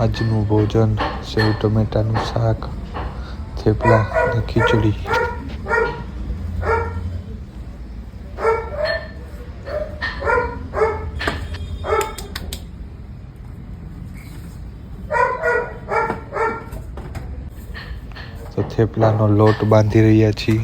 આજનું ભોજન સેવ ટમેટાનું શાક, થેપલા અને ખીચડી. તો થેપલાનો લોટ બાંધી રહ્યા છીએ.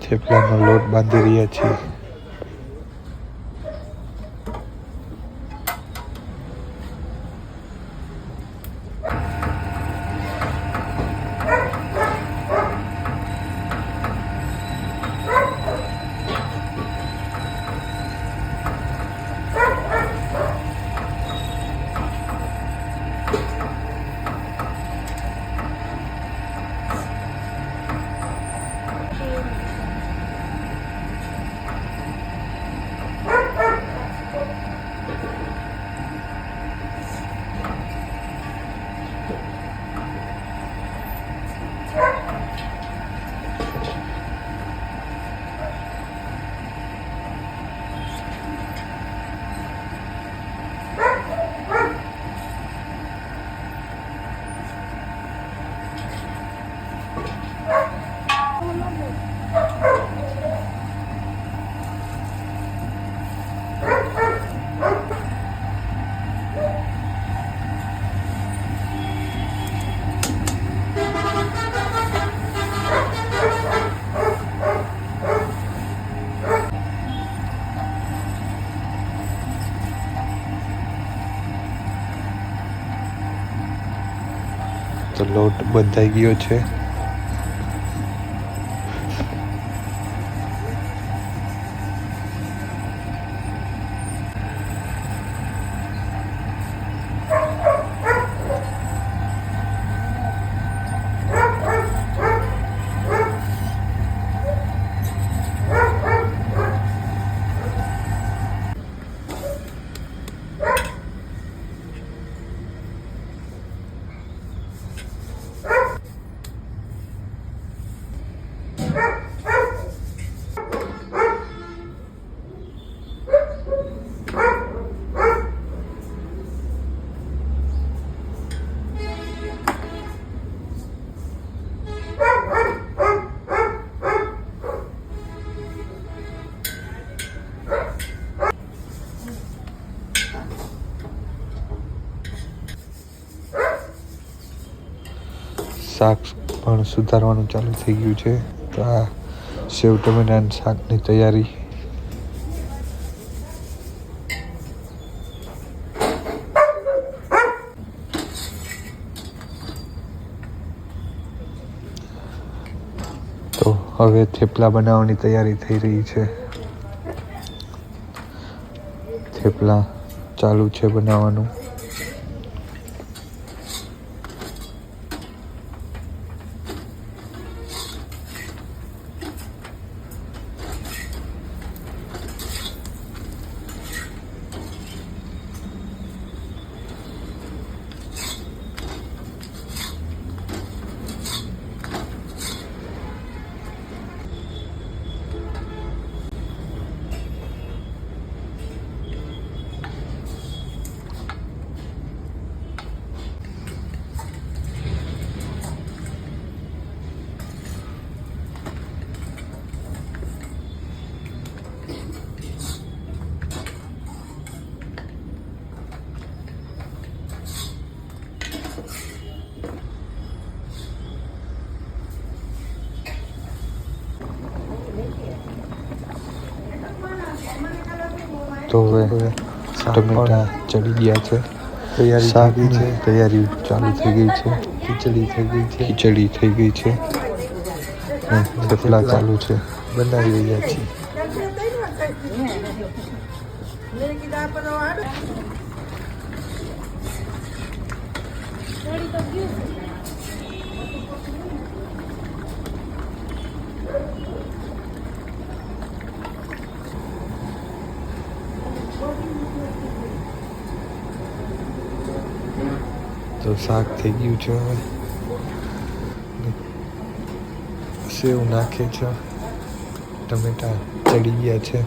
થેપલાનો લોટ બાંધી રહ્યા છીએ. તો લોટ બંધાઈ ગયો છે. શાક પણ સુધારવાનું ચાલુ થઈ ગયું છે. તો આ સેવ ટમેટાના શાકની તૈયારી. તો હવે થેપલા બનાવવાની તૈયારી થઈ રહી છે. થેપલા ચાલુ છે બનાવવાનું. તો હવે ટમેટા ચડી ગયા છે. શાકની તૈયારી ચાલુ થઈ ગઈ છે. ખીચડી થઈ ગઈ છે. થેપલા ચાલુ છે, બનાવી રહ્યા છીએ. તો શાક થઈ ગયું છે, હવે સેવ નાખે છે, ટમેટા ચડી ગયા છે.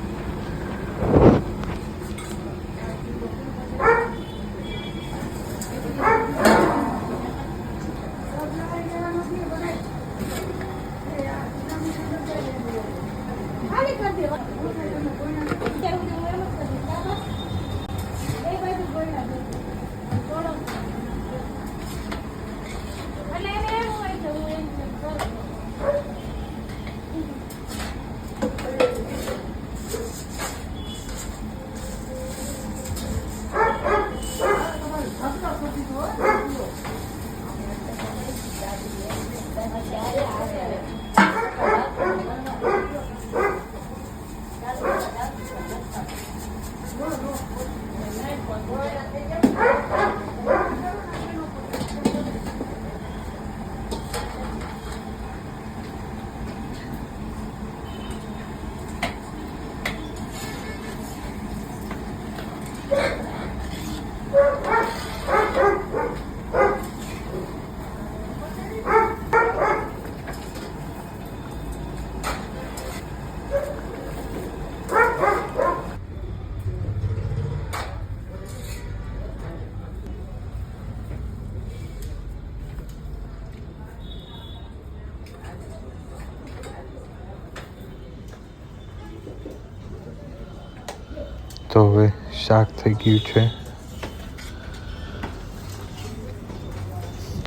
તો હવે શાક થઈ ગયું છે,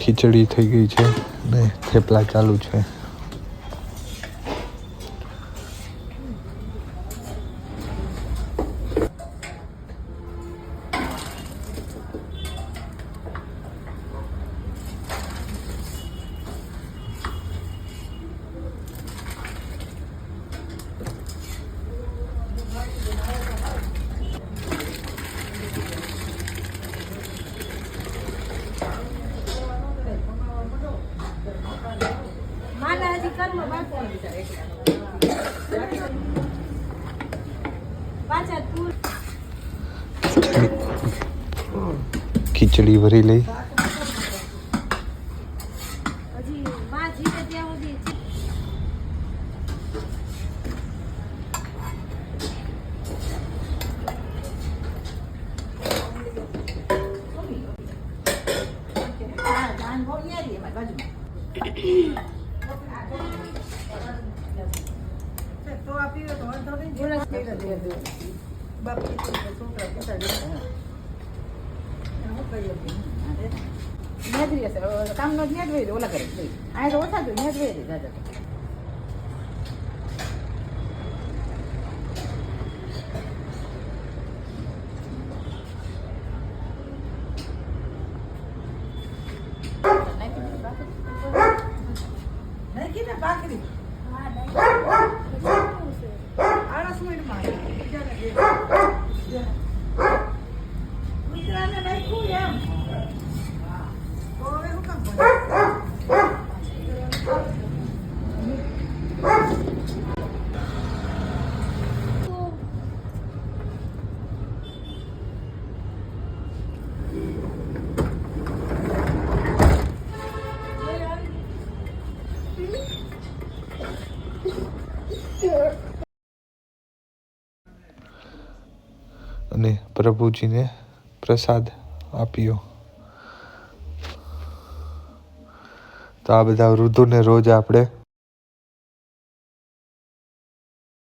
ખીચડી થઈ ગઈ છે ને થેપલા ચાલુ છે. ખીચડી ભરી લઈ. કામ નો ન્યા જ ઓલા કરે આ તો ઓછા તો ન્યા જ હોય દાદા. ભાખરી આળસ મિનિટમાં મિત્રાને નાખ્યું એમ તો હવે હું કામ અને પ્રભુજીને પ્રસાદ આપ્યો. તો આ બધા વૃદ્ધોને રોજ આપણે